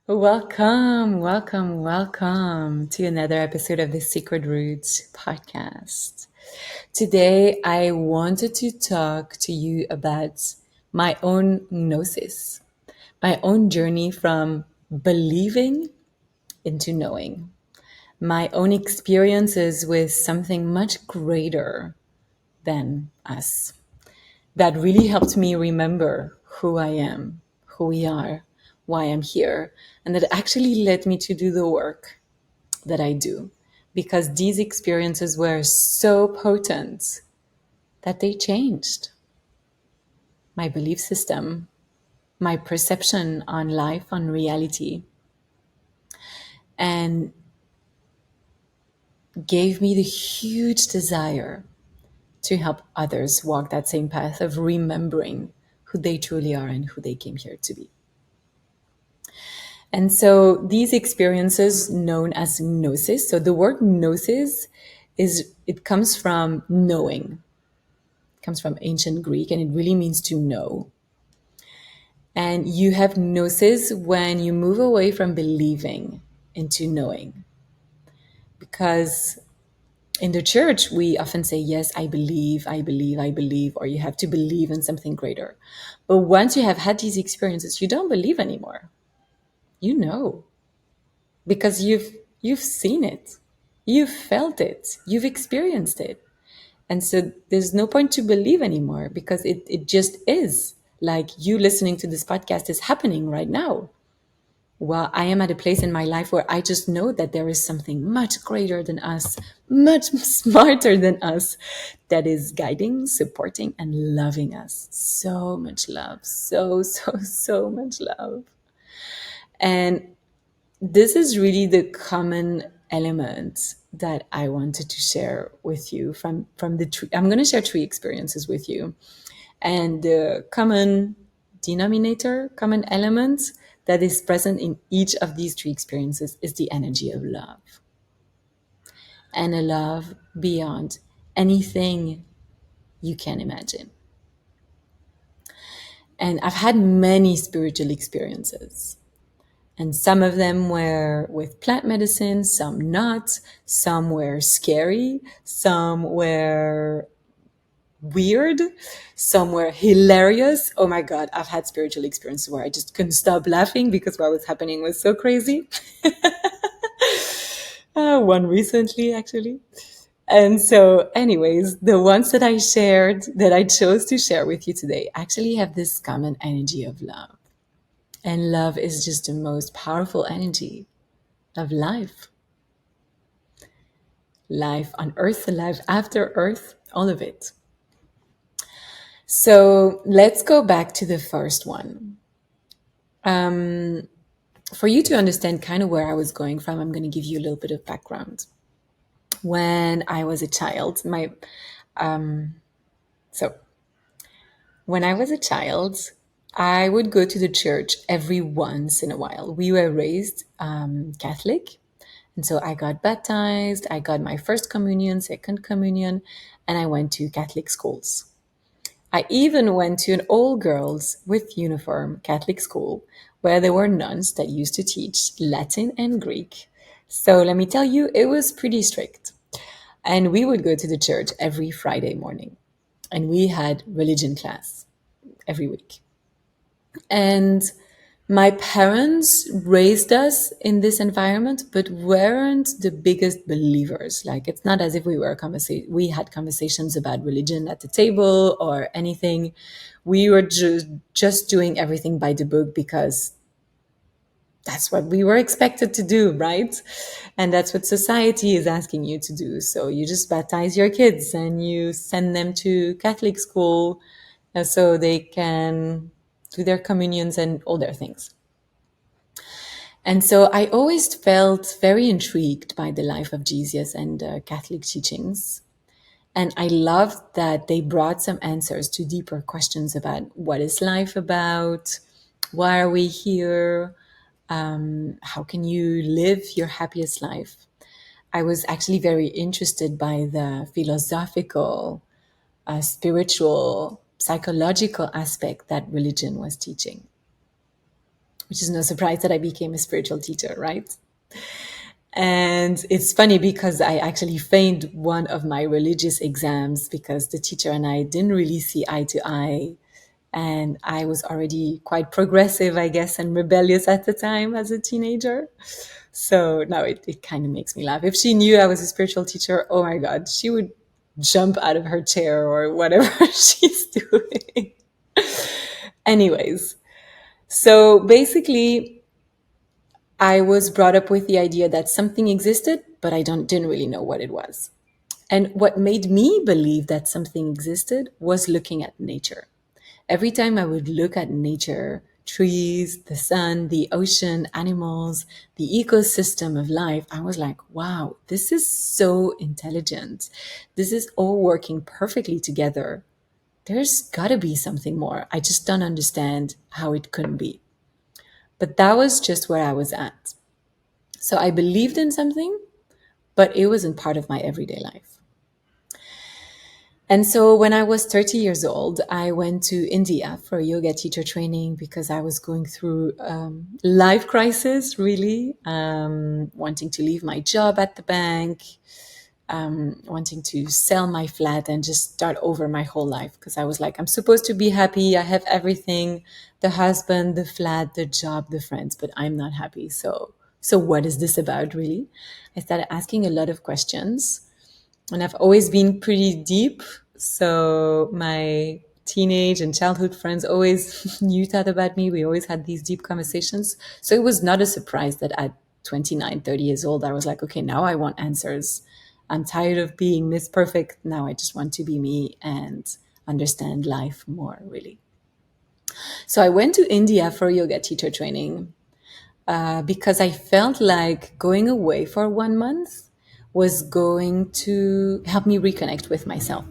Welcome, welcome, welcome to another episode of the Secret Roots podcast. Today, I wanted to talk to you about my own gnosis, my own journey from believing into knowing, my own experiences with something much greater than us that really helped me remember who I am, who we are, why I'm here, and that actually led me to do the work that I do. Because these experiences were so potent that they changed my belief system, my perception on life, on reality, and gave me the huge desire to help others walk that same path of remembering who they truly are and who they came here to be. And so these experiences known as gnosis. So the word gnosis it comes from knowing. It comes from ancient Greek and it really means to know. And you have gnosis when you move away from believing into knowing. Because in the church, we often say, yes, I believe, I believe, I believe, or you have to believe in something greater. But once you have had these experiences, you don't believe anymore. You know. Because you've seen it, you've felt it, you've experienced it. And so there's no point to believe anymore because it just is. Like you listening to this podcast is happening right now. Well, I am at a place in my life where I just know that there is something much greater than us, much smarter than us, that is guiding, supporting, and loving us. So much love. So much love. And this is really the common element that I wanted to share with you from the tree. I'm going to share three experiences with you. And the common denominator, common element that is present in each of these three experiences is the energy of love. And a love beyond anything you can imagine. And I've had many spiritual experiences. And some of them were with plant medicine, some not, some were scary, some were weird, some were hilarious. Oh my God, I've had spiritual experiences where I just couldn't stop laughing because what was happening was so crazy. One recently, actually. And so, anyways, the ones that I shared, that I chose to share with you today, actually have this common energy of love. And love is just the most powerful energy of life. Life on earth, life after earth, all of it. So let's go back to the first one. For you to understand kind of where I was going from, I'm going to give you a little bit of background. When I was a child, when I was a child, I would go to the church every once in a while. We were raised Catholic. And so I got baptized, I got my first communion, second communion, and I went to Catholic schools. I even went to an all girls with uniform Catholic school where there were nuns that used to teach Latin and Greek. So let me tell you, it was pretty strict. And we would go to the church every Friday morning. And we had religion class every week. And my parents raised us in this environment, but weren't the biggest believers. Like, it's not as if we had conversations about religion at the table or anything. We were just doing everything by the book because that's what we were expected to do, right? And that's what society is asking you to do. So you just baptize your kids and you send them to Catholic school so they can do their communions and all their things. And so I always felt very intrigued by the life of Jesus and Catholic teachings. And I loved that they brought some answers to deeper questions about what is life about? Why are we here? How can you live your happiest life? I was actually very interested by the philosophical, spiritual, psychological aspect that religion was teaching. which is no surprise that I became a spiritual teacher, right? And it's funny because I actually failed one of my religious exams because the teacher and I didn't really see eye to eye. And I was already quite progressive, I guess, and rebellious at the time as a teenager. So now it kind of makes me laugh. If she knew I was a spiritual teacher, oh my God, she would jump out of her chair or whatever she's doing. Anyways, so basically, I was brought up with the idea that something existed, but didn't really know what it was. And what made me believe that something existed was looking at nature. Every time I would look at nature, trees, the sun, the ocean, animals, the ecosystem of life, I was like, wow, this is so intelligent. This is all working perfectly together. There's got to be something more. I just don't understand how it couldn't be. But that was just where I was at. So I believed in something, but it wasn't part of my everyday life. And so when I was 30 years old, I went to India for yoga teacher training because I was going through life crisis, really, wanting to leave my job at the bank, wanting to sell my flat and just start over my whole life. Because I was like, I'm supposed to be happy. I have everything, the husband, the flat, the job, the friends, but I'm not happy. So what is this about, really? I started asking a lot of questions. And I've always been pretty deep. So my teenage and childhood friends always knew that about me. We always had these deep conversations. So it was not a surprise that at 29, 30 years old, I was like, okay, now I want answers. I'm tired of being Miss Perfect. Now I just want to be me and understand life more, really. So I went to India for yoga teacher training because I felt like going away for 1 month was going to help me reconnect with myself.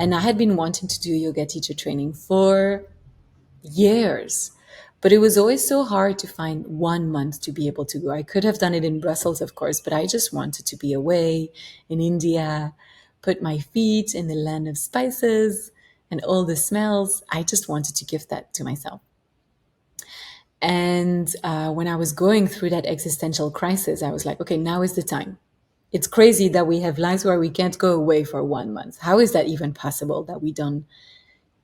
And I had been wanting to do yoga teacher training for years, but it was always so hard to find 1 month to be able to go. I could have done it in Brussels, of course, but I just wanted to be away in India, put my feet in the land of spices and all the smells. I just wanted to give that to myself. And when I was going through that existential crisis, I was like, okay, now is the time. It's crazy that we have lives where we can't go away for 1 month. How is that even possible that we don't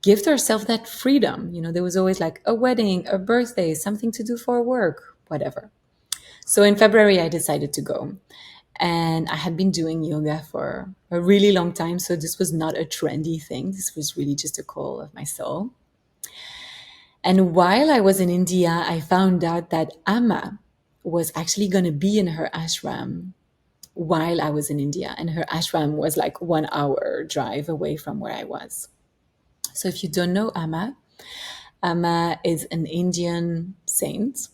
give ourselves that freedom? You know, there was always like a wedding, a birthday, something to do for work, whatever. So in February, I decided to go. And I had been doing yoga for a really long time. So this was not a trendy thing. This was really just a call of my soul. And while I was in India, I found out that Amma was actually going to be in her ashram while I was in India. And her ashram was like 1 hour drive away from where I was. So if you don't know Amma, Amma is an Indian saint.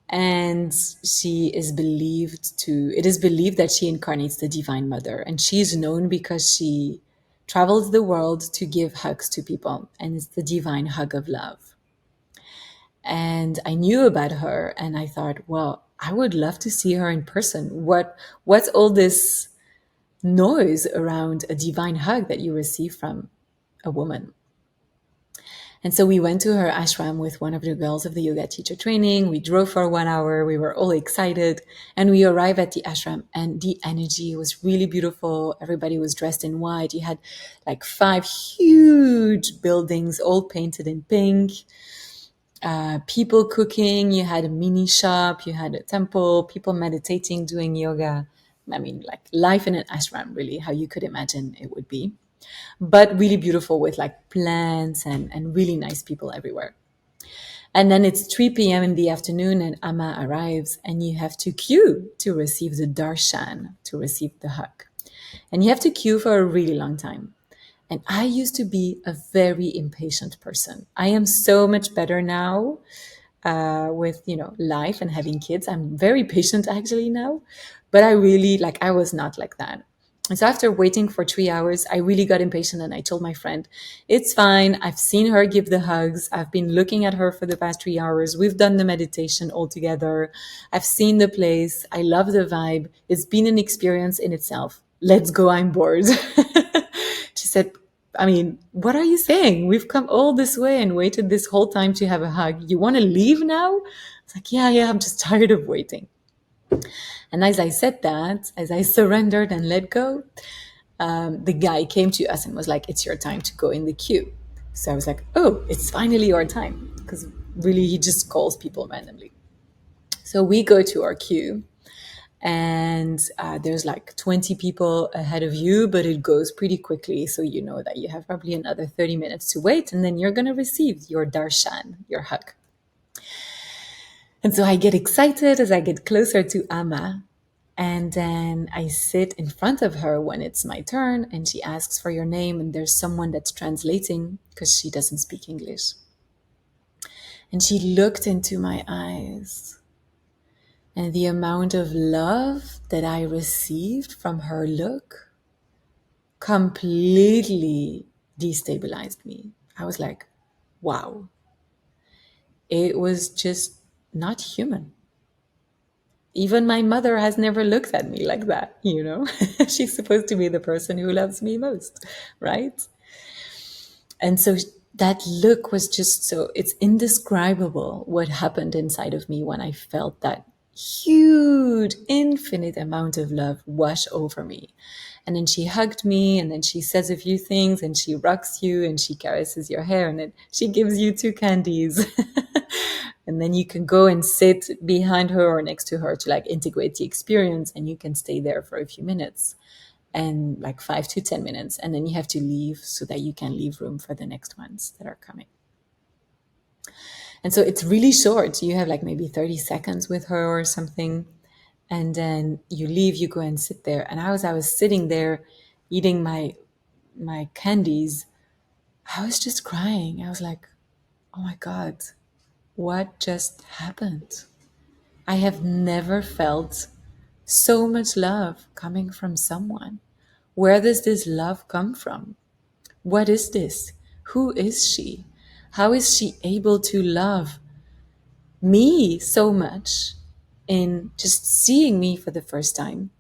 And it is believed that she incarnates the Divine Mother. And she is known because she travels the world to give hugs to people. And it's the divine hug of love. And I knew about her and I thought, well, I would love to see her in person. What's all this noise around a divine hug that you receive from a woman? And so we went to her ashram with one of the girls of the yoga teacher training. We drove for 1 hour. We were all excited. And we arrived at the ashram and the energy was really beautiful. Everybody was dressed in white. You had like 5 huge buildings, all painted in pink. People cooking, you had a mini shop, you had a temple, people meditating, doing yoga. I mean, like life in an ashram, really, how you could imagine it would be. But really beautiful with like plants and really nice people everywhere. And then it's 3 p.m. in the afternoon and Amma arrives and you have to queue to receive the darshan, to receive the hug. And you have to queue for a really long time. And I used to be a very impatient person. I am so much better now with, life and having kids. I'm very patient actually now, but I was not like that. And so after waiting for 3 hours, I really got impatient and I told my friend, it's fine. I've seen her give the hugs. I've been looking at her for the past 3 hours. We've done the meditation all together. I've seen the place. I love the vibe. It's been an experience in itself. Let's go. I'm bored. She said, I mean, what are you saying? We've come all this way and waited this whole time to have a hug. You want to leave now? It's like, yeah, yeah, I'm just tired of waiting. And as I said that, as I surrendered and let go, the guy came to us and was like, it's your time to go in the queue. So I was like, oh, it's finally your time. Because really, he just calls people randomly. So we go to our queue, and there's like 20 people ahead of you, but it goes pretty quickly. So you know that you have probably another 30 minutes to wait, and then you're going to receive your darshan, your hug. And so I get excited as I get closer to Amma. And then I sit in front of her when it's my turn, and she asks for your name, and there's someone that's translating because she doesn't speak English. And she looked into my eyes, and the amount of love that I received from her look completely destabilized me. I was like, wow, it was just not human. Even my mother has never looked at me like that, you know? She's supposed to be the person who loves me most, right? And so that look was just so, it's indescribable what happened inside of me when I felt that huge, infinite amount of love wash over me. And then she hugged me, and then she says a few things, and she rocks you, and she caresses your hair, and then she gives you two candies. And then you can go and sit behind her or next to her to like integrate the experience, and you can stay there for a few minutes, and like 5 to 10 minutes, and then you have to leave so that you can leave room for the next ones that are coming. And so it's really short. You have like maybe 30 seconds with her or something, and then you leave, you go and sit there. And as I was sitting there eating my candies, I was just crying. I was like, oh my God, what just happened? I have never felt so much love coming from someone. Where does this love come from? What is this? Who is she? How is she able to love me so much in just seeing me for the first time?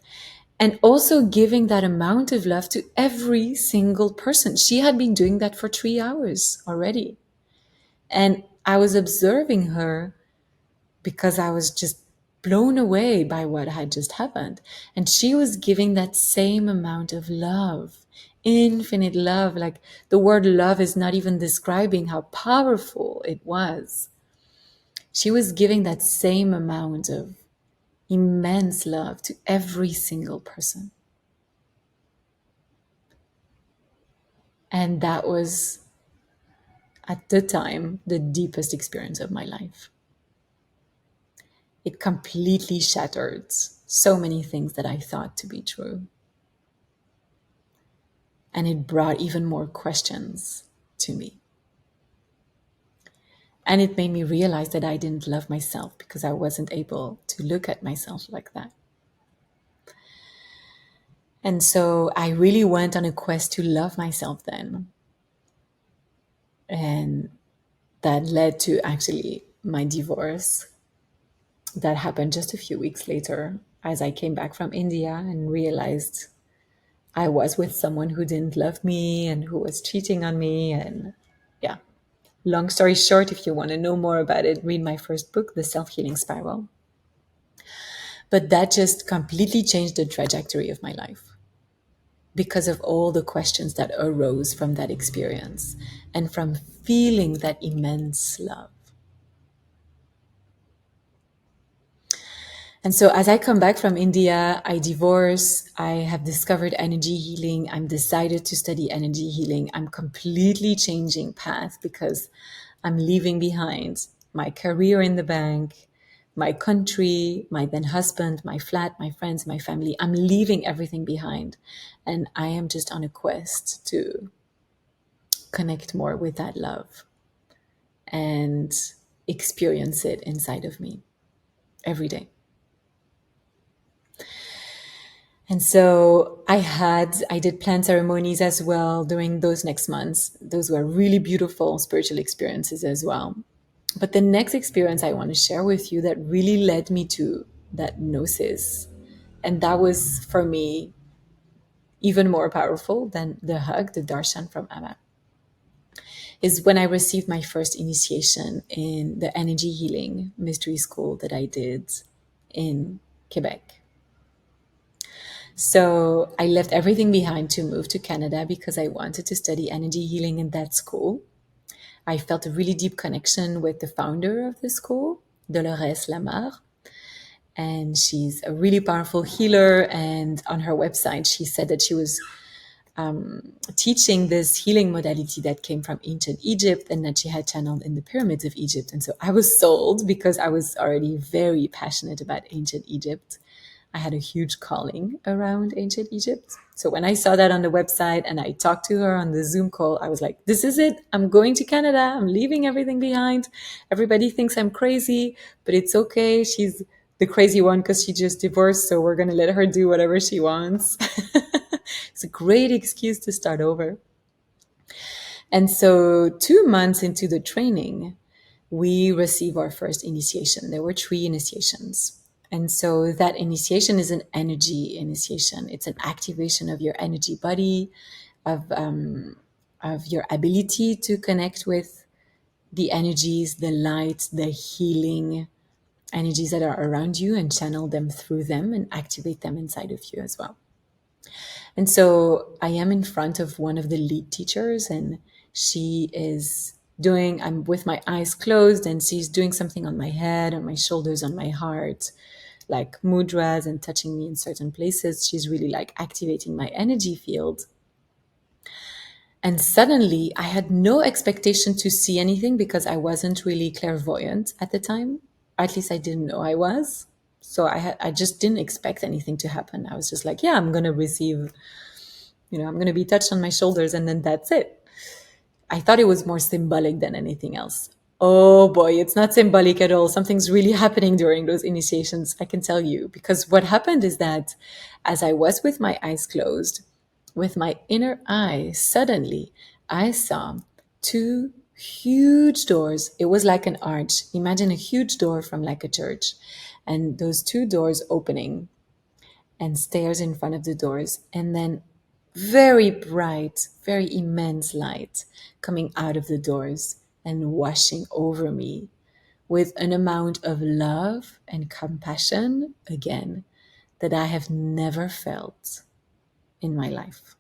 And also giving that amount of love to every single person. She had been doing that for 3 hours already. And I was observing her because I was just blown away by what had just happened. And she was giving that same amount of love, infinite love. Like the word love is not even describing how powerful it was. She was giving that same amount of immense love to every single person. And that was, at the time, the deepest experience of my life. It completely shattered so many things that I thought to be true. And it brought even more questions to me. And it made me realize that I didn't love myself because I wasn't able to look at myself like that. And so I really went on a quest to love myself then. And that led to actually my divorce that happened just a few weeks later as I came back from India and realized I was with someone who didn't love me and who was cheating on me. And yeah, long story short, if you want to know more about it, read my first book, The Self-Healing Spiral. But that just completely changed the trajectory of my life because of all the questions that arose from that experience and from feeling that immense love. And so as I come back from India, I divorce, I have discovered energy healing. I'm decided to study energy healing. I'm completely changing path because I'm leaving behind my career in the bank, my country, my then husband, my flat, my friends, my family. I'm leaving everything behind. And I am just on a quest to connect more with that love and experience it inside of me every day. And so I did plant ceremonies as well during those next months. Those were really beautiful spiritual experiences as well. But the next experience I want to share with you that really led me to that gnosis, and that was for me even more powerful than the hug, the darshan from Amma, is when I received my first initiation in the energy healing mystery school that I did in Quebec. So I left everything behind to move to Canada because I wanted to study energy healing in that school. I felt a really deep connection with the founder of the school, Dolores Lamar, and she's a really powerful healer. And on her website, she said that she was teaching this healing modality that came from ancient Egypt and that she had channeled in the pyramids of Egypt. And so I was sold because I was already very passionate about ancient Egypt. I had a huge calling around ancient Egypt. So when I saw that on the website and I talked to her on the Zoom call, I was like, this is it. I'm going to Canada. I'm leaving everything behind. Everybody thinks I'm crazy, but it's okay. She's the crazy one because she just divorced. So we're going to let her do whatever she wants. It's a great excuse to start over. And so 2 months into the training, we receive our first initiation. There were 3 initiations. And so that initiation is an energy initiation. It's an activation of your energy body, of your ability to connect with the energies, the light, the healing energies that are around you and channel them through them and activate them inside of you as well. And so I am in front of one of the lead teachers, and she is doing, I'm with my eyes closed, and she's doing something on my head, on my shoulders, on my heart, like mudras and touching me in certain places. She's really like activating my energy field. And suddenly I had no expectation to see anything because I wasn't really clairvoyant at the time. At least I didn't know I was. So I just didn't expect anything to happen. I was just like, yeah, I'm going to receive, I'm going to be touched on my shoulders and then that's it. I thought it was more symbolic than anything else. Oh boy, it's not symbolic at all. Something's really happening during those initiations, I can tell you. Because what happened is that as I was with my eyes closed, with my inner eye, suddenly I saw 2 huge doors. It was like an arch. Imagine a huge door from like a church, and those 2 doors opening and stairs in front of the doors, and then very bright, very immense light coming out of the doors and washing over me with an amount of love and compassion, again, that I have never felt in my life.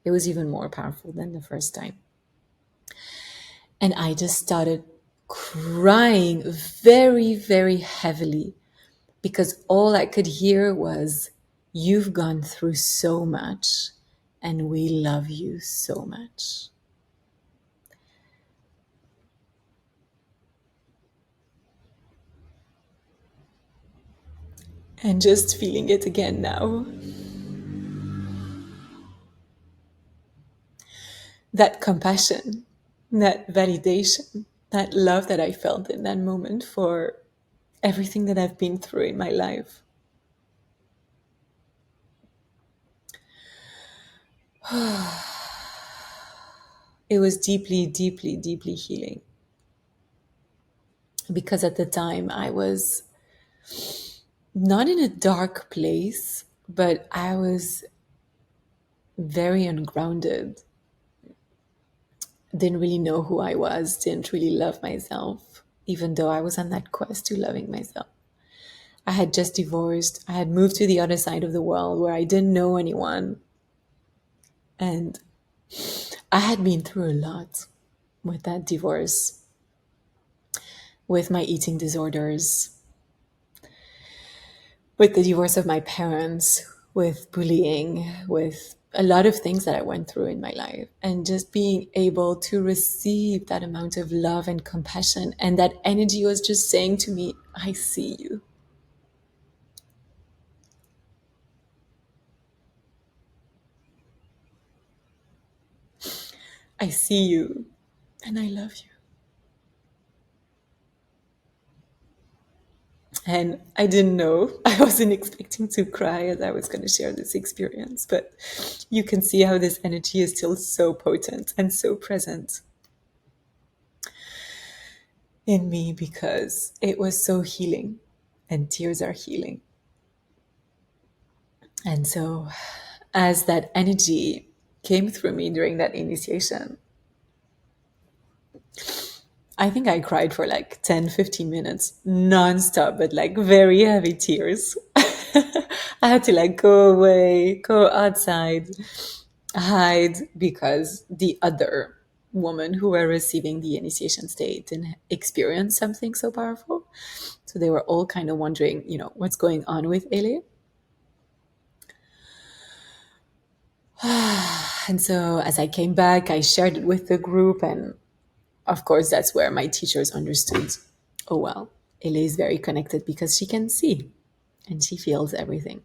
It was even more powerful than the first time. And I just started crying very, very heavily because all I could hear was, you've gone through so much and we love you so much. And just feeling it again now. That compassion, that validation, that love that I felt in that moment for everything that I've been through in my life. It was deeply, deeply, deeply healing. Because at the time I was not in a dark place, but I was very ungrounded. Didn't really know who I was, didn't really love myself, even though I was on that quest to loving myself. I had just divorced. I had moved to the other side of the world where I didn't know anyone. And I had been through a lot with that divorce, with my eating disorders, with the divorce of my parents, with bullying, with a lot of things that I went through in my life. And just being able to receive that amount of love and compassion, and that energy was just saying to me, I see you. I see you, and I love you. And I didn't know, I wasn't expecting to cry as I was going to share this experience, but you can see how this energy is still so potent and so present in me because it was so healing, and tears are healing. And so as that energy came through me during that initiation, I think I cried for like 10, 15 minutes nonstop, but like very heavy tears. I had to like go away, go outside, hide, because the other woman who were receiving the initiation state didn't experience something so powerful. So they were all kind of wondering, what's going on with Ele. And so as I came back, I shared it with the group. And of course, that's where my teachers understood, oh, well, Ele is very connected because she can see and she feels everything.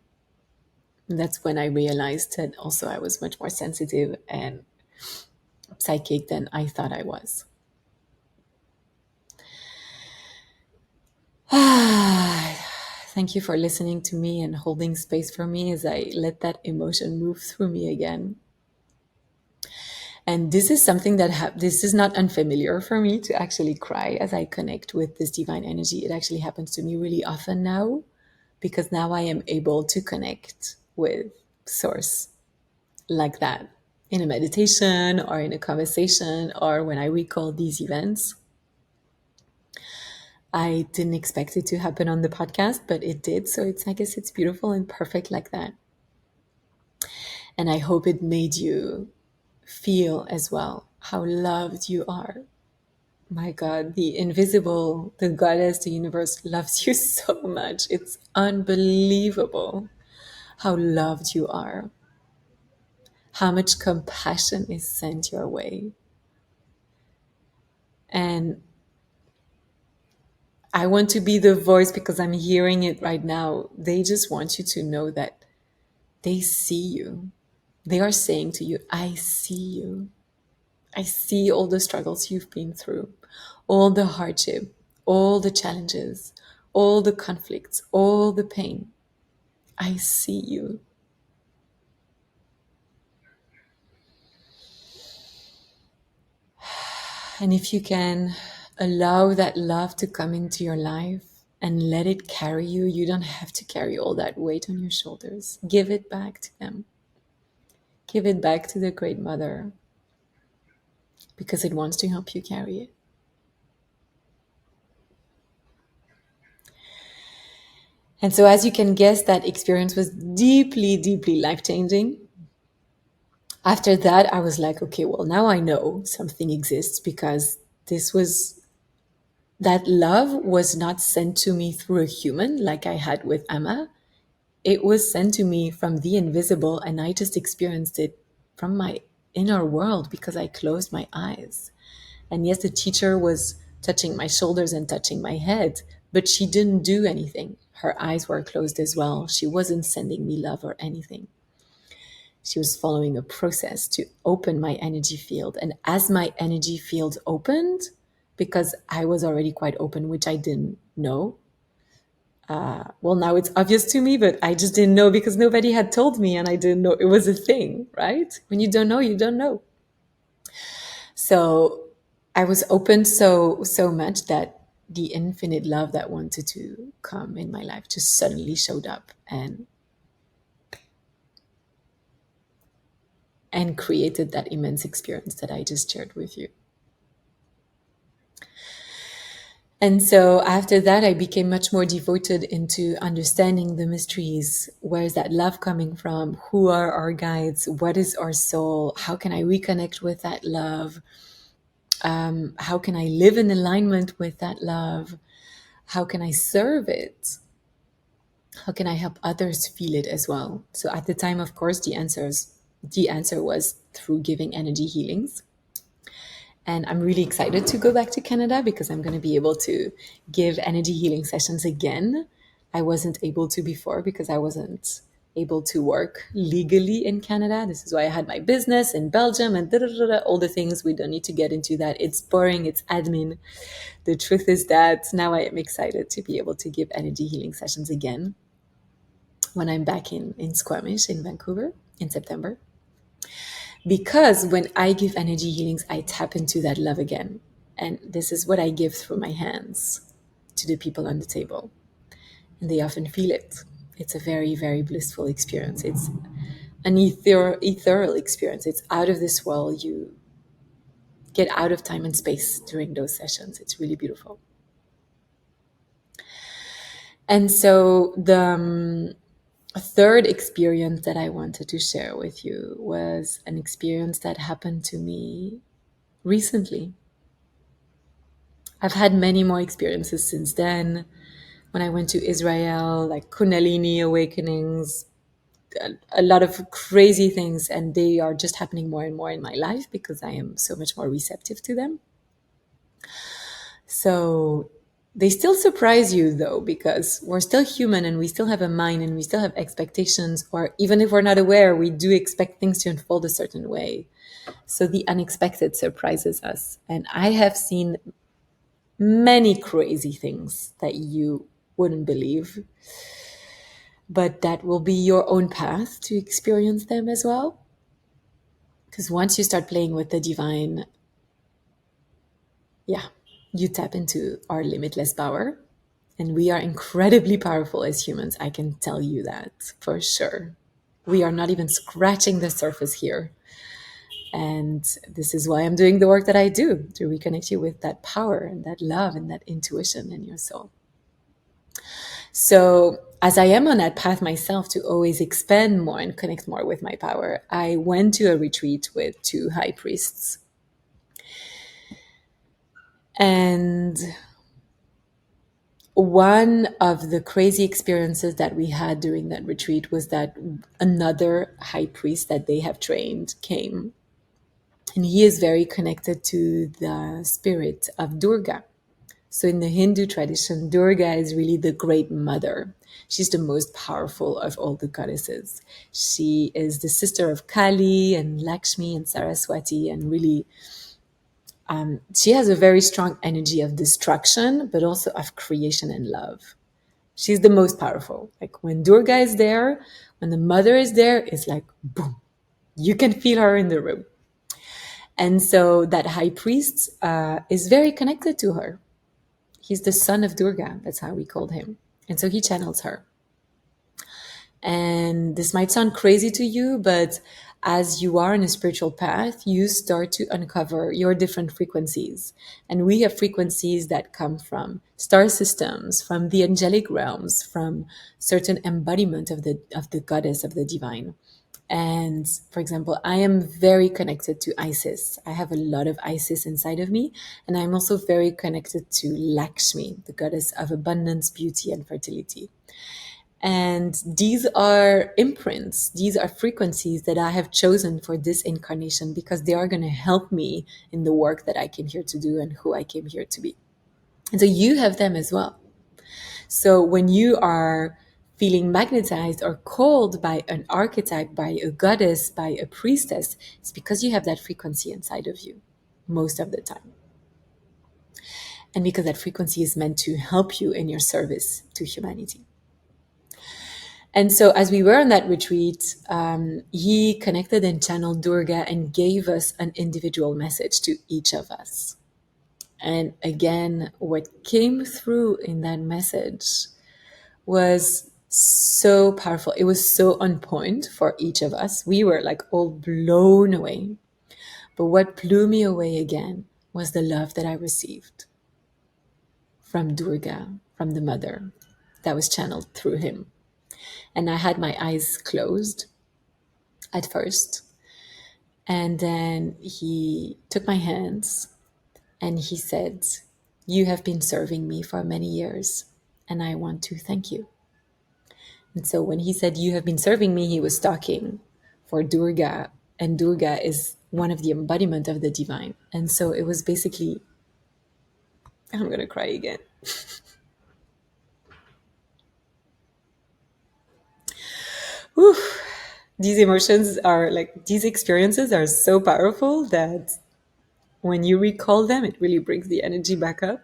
And that's when I realized that also I was much more sensitive and psychic than I thought I was. Thank you for listening to me and holding space for me as I let that emotion move through me again. And this is something that this is not unfamiliar for me to actually cry as I connect with this divine energy. It actually happens to me really often now, because now I am able to connect with source like that in a meditation or in a conversation or when I recall these events. I didn't expect it to happen on the podcast, but it did. So I guess it's beautiful and perfect like that. And I hope it made you feel as well how loved you are. My God, the invisible, the goddess, the universe loves you so much. It's unbelievable how loved you are, how much compassion is sent your way. And I want to be the voice because I'm hearing it right now. They just want you to know that they see you. They are saying to you, I see you. I see all the struggles you've been through, all the hardship, all the challenges, all the conflicts, all the pain. I see you. And if you can allow that love to come into your life and let it carry you, you don't have to carry all that weight on your shoulders. Give it back to them. Give it back to the Great Mother because it wants to help you carry it. And so, as you can guess, that experience was deeply, deeply life-changing. After that, I was like, okay, well, now I know something exists because that love was not sent to me through a human like I had with Emma. It was sent to me from the invisible, and I just experienced it from my inner world because I closed my eyes. And yes, the teacher was touching my shoulders and touching my head, but she didn't do anything. Her eyes were closed as well. She wasn't sending me love or anything. She was following a process to open my energy field. And as my energy field opened, because I was already quite open, which I didn't know. Well, now it's obvious to me, but I just didn't know because nobody had told me and I didn't know it was a thing, right? When you don't know, you don't know. So I was open so much that the infinite love that wanted to come in my life just suddenly showed up and created that immense experience that I just shared with you. And so after that, I became much more devoted into understanding the mysteries. Where is that love coming from? Who are our guides? What is our soul? How can I reconnect with that love? How can I live in alignment with that love? How can I serve it? How can I help others feel it as well? So at the time, of course, the answer was through giving energy healings. And I'm really excited to go back to Canada because I'm going to be able to give energy healing sessions again. I wasn't able to before because I wasn't able to work legally in Canada. This is why I had my business in Belgium and all the things. We don't need to get into that. It's boring. It's admin. The truth is that now I am excited to be able to give energy healing sessions again when I'm back in Squamish in Vancouver in September. Because when I give energy healings, I tap into that love again. And this is what I give through my hands to the people on the table. And they often feel it. It's a very, very blissful experience. It's an ethereal experience. It's out of this world. You get out of time and space during those sessions. It's really beautiful. And so the third experience that I wanted to share with you was an experience that happened to me recently. I've had many more experiences since then. When I went to Israel, like Kundalini awakenings, a lot of crazy things, and they are just happening more and more in my life because I am so much more receptive to them. So they still surprise you though, because we're still human and we still have a mind and we still have expectations, or even if we're not aware, we do expect things to unfold a certain way. So the unexpected surprises us. And I have seen many crazy things that you wouldn't believe, but that will be your own path to experience them as well. Because once you start playing with the divine, yeah, you tap into our limitless power. And we are incredibly powerful as humans. I can tell you that for sure. We are not even scratching the surface here. And this is why I'm doing the work that I do, to reconnect you with that power and that love and that intuition in your soul. So, as I am on that path myself to always expand more and connect more with my power, I went to a retreat with two high priests. And one of the crazy experiences that we had during that retreat was that another high priest that they have trained came. And he is very connected to the spirit of Durga. So in the Hindu tradition, Durga is really the great mother. She's the most powerful of all the goddesses. She is the sister of Kali and Lakshmi and Saraswati, and really, she has a very strong energy of destruction, but also of creation and love. She's the most powerful. Like when Durga is there, when the mother is there, it's like boom. You can feel her in the room. And so that high priest is very connected to her. He's the son of Durga. That's how we called him. And so he channels her. And this might sound crazy to you, but as you are in a spiritual path, you start to uncover your different frequencies. And we have frequencies that come from star systems, from the angelic realms, from certain embodiment of the goddess, of the divine. And for example, I am very connected to Isis. I have a lot of Isis inside of me. And I'm also very connected to Lakshmi, the goddess of abundance, beauty, and fertility. And these are imprints, these are frequencies that I have chosen for this incarnation because they are going to help me in the work that I came here to do and who I came here to be. And so you have them as well. So when you are feeling magnetized or called by an archetype, by a goddess, by a priestess, it's because you have that frequency inside of you most of the time. And because that frequency is meant to help you in your service to humanity. And so as we were on that retreat, he connected and channeled Durga and gave us an individual message to each of us. And again, what came through in that message was so powerful. It was so on point for each of us. We were like all blown away. But what blew me away again was the love that I received from Durga, from the mother that was channeled through him. And I had my eyes closed at first. And then he took my hands and he said, "You have been serving me for many years, and I want to thank you." And so when he said, "You have been serving me," he was talking for Durga, and Durga is one of the embodiment of the divine. And so it was basically, I'm going to cry again. Whew. These emotions are like, these experiences are so powerful that when you recall them, it really brings the energy back up.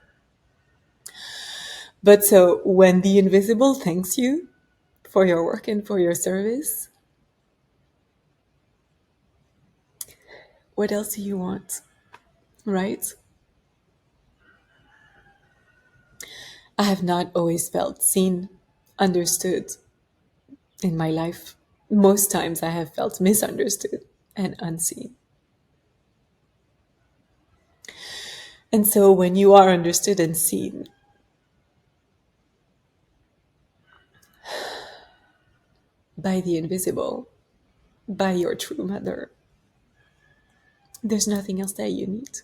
But so when the invisible thanks you for your work and for your service, what else do you want? Right? I have not always felt seen, understood in my life. Most times I have felt misunderstood and unseen. And so when you are understood and seen by the invisible, by your true mother, there's nothing else that you need.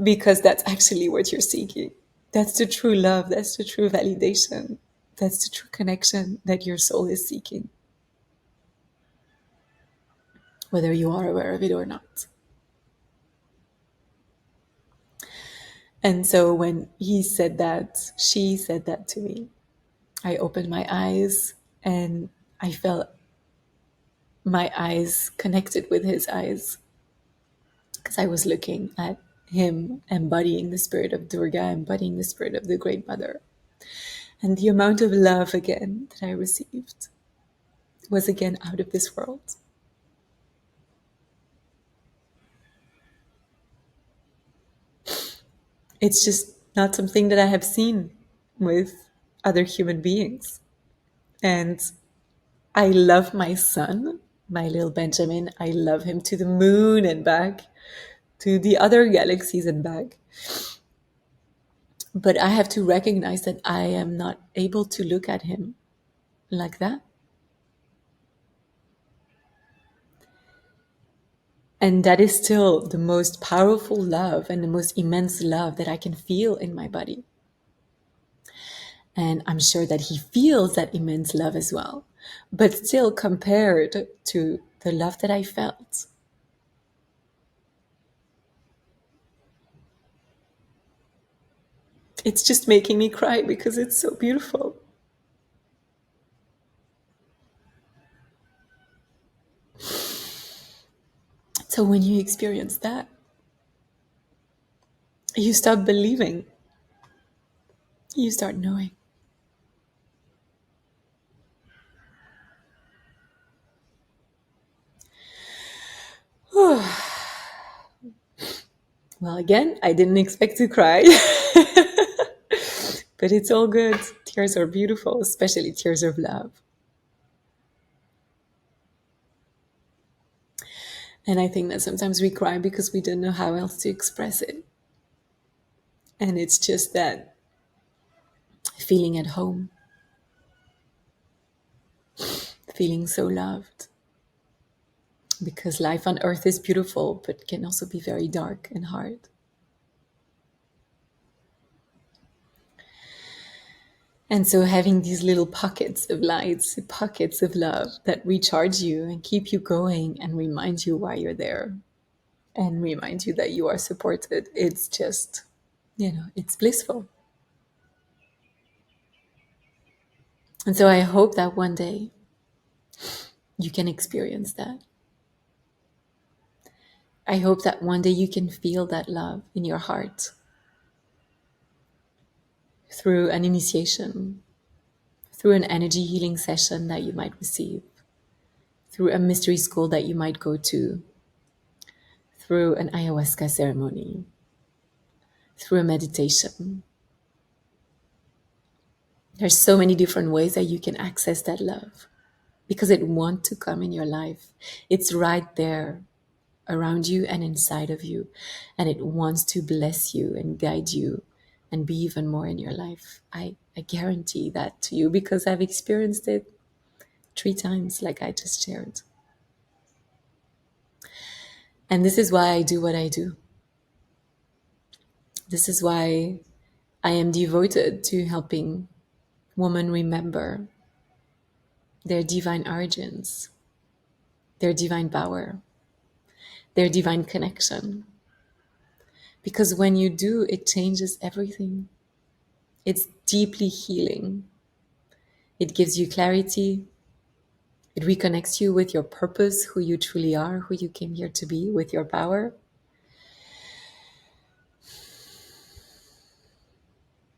Because that's actually what you're seeking. That's the true love. That's the true validation. That's the true connection that your soul is seeking, whether you are aware of it or not. And so when he said that, she said that to me, I opened my eyes and I felt my eyes connected with his eyes because I was looking at him embodying the spirit of Durga, embodying the spirit of the Great Mother. And the amount of love again that I received was again out of this world. It's just not something that I have seen with other human beings. And I love my son, my little Benjamin. I love him to the moon and back, to the other galaxies and back. But I have to recognize that I am not able to look at him like that. And that is still the most powerful love and the most immense love that I can feel in my body. And I'm sure that he feels that immense love as well. But still, compared to the love that I felt, it's just making me cry because it's so beautiful. So when you experience that, you stop believing, you start knowing. Well, again, I didn't expect to cry. But it's all good. Tears are beautiful, especially tears of love. And I think that sometimes we cry because we don't know how else to express it. And it's just that feeling at home, feeling so loved. Because life on earth is beautiful, but can also be very dark and hard. And so having these little pockets of lights, pockets of love that recharge you and keep you going and remind you why you're there and remind you that you are supported, it's just, it's blissful. And so I hope that one day you can experience that. I hope that one day you can feel that love in your heart through an initiation, through an energy healing session that you might receive, through a mystery school that you might go to, through an ayahuasca ceremony, through a meditation. There's so many different ways that you can access that love because it wants to come in your life. It's right there around you and inside of you, and it wants to bless you and guide you and be even more in your life. I guarantee that to you because I've experienced it 3 times, like I just shared. And this is why I do what I do. This is why I am devoted to helping women remember their divine origins, their divine power, their divine connection. Because when you do, it changes everything. It's deeply healing. It gives you clarity. It reconnects you with your purpose, who you truly are, who you came here to be, with your power.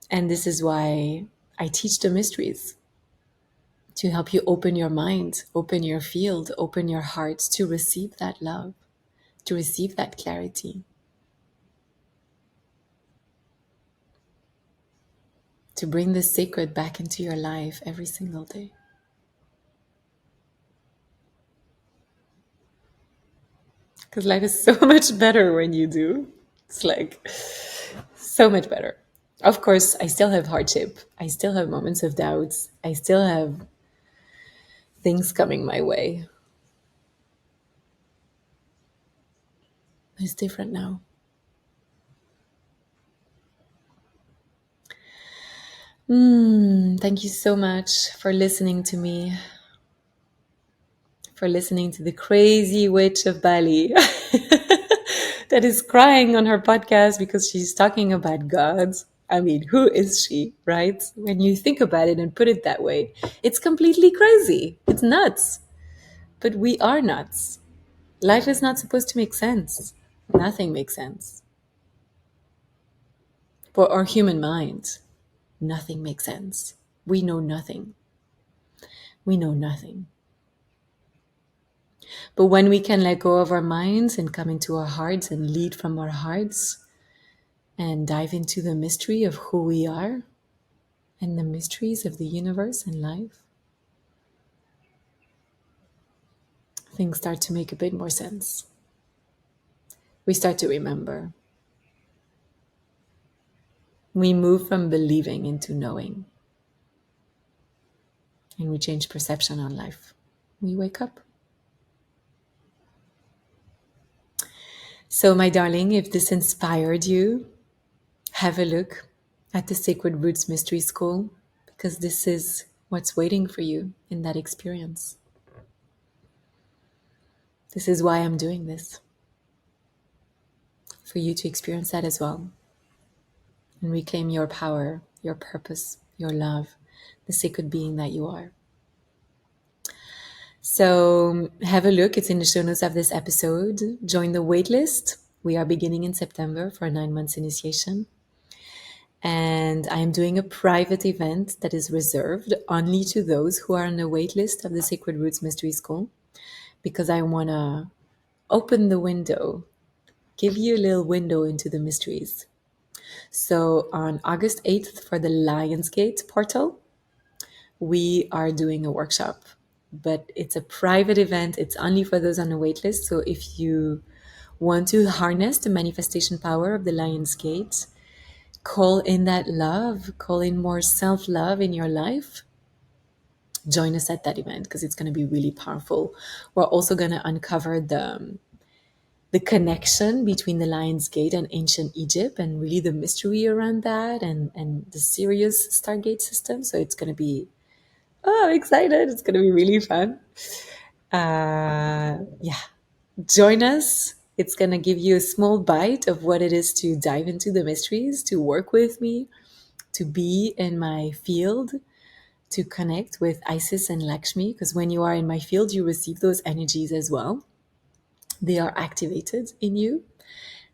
And this is why I teach the mysteries, to help you open your mind, open your field, open your heart to receive that love, to receive that clarity. to bring the sacred back into your life every single day. Because life is so much better when you do. It's like so much better. Of course, I still have hardship. I still have moments of doubts. I still have things coming my way. It's different now. Thank you so much for listening to me, for listening to the crazy witch of Bali that is crying on her podcast because she's talking about gods. I mean, who is she, right? When you think about it and put it that way, it's completely crazy. It's nuts. But we are nuts. Life is not supposed to make sense. Nothing makes sense. For our human mind, nothing makes sense. We know nothing. We know nothing. But when we can let go of our minds and come into our hearts and lead from our hearts and dive into the mystery of who we are and the mysteries of the universe and life, things start to make a bit more sense. We start to remember. We move from believing into knowing. And we change perception on life. We wake up. So, my darling, if this inspired you, have a look at the Sacred Roots Mystery School, because this is what's waiting for you in that experience. This is why I'm doing this, for you to experience that as well and reclaim your power, your purpose, your love, the sacred being that you are. So have a look. It's in the show notes of this episode. Join the waitlist. We are beginning in September for a 9 months initiation. And I am doing a private event that is reserved only to those who are on the waitlist of the Sacred Roots Mystery School, because I want to open the window, give you a little window into the mysteries. So on August 8th for the Lionsgate portal, we are doing a workshop, but it's a private event. It's only for those on the waitlist. So if you want to harness the manifestation power of the Lionsgate, call in that love, call in more self-love in your life, join us at that event because it's going to be really powerful. We're also going to uncover the connection between the Lion's Gate and ancient Egypt and really the mystery around that and the Sirius Stargate system. So it's going to be, I'm excited. It's going to be really fun. Yeah, join us. It's going to give you a small bite of what it is to dive into the mysteries, to work with me, to be in my field, to connect with Isis and Lakshmi, because when you are in my field, you receive those energies as well. They are activated in you.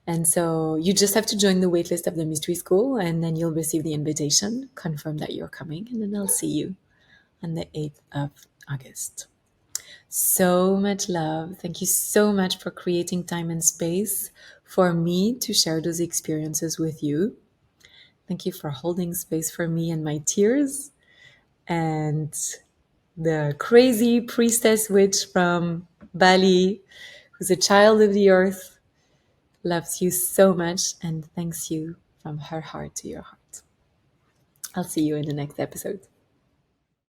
And so you just have to join the waitlist of the mystery school, and then you'll receive the invitation, confirm that you're coming, and then I'll see you on the 8th of August. So much love. Thank you so much for creating time and space for me to share those experiences with you. Thank you for holding space for me and my tears. And the crazy priestess witch from Bali, who's a child of the earth, loves you so much and thanks you from her heart to your heart. I'll see you in the next episode.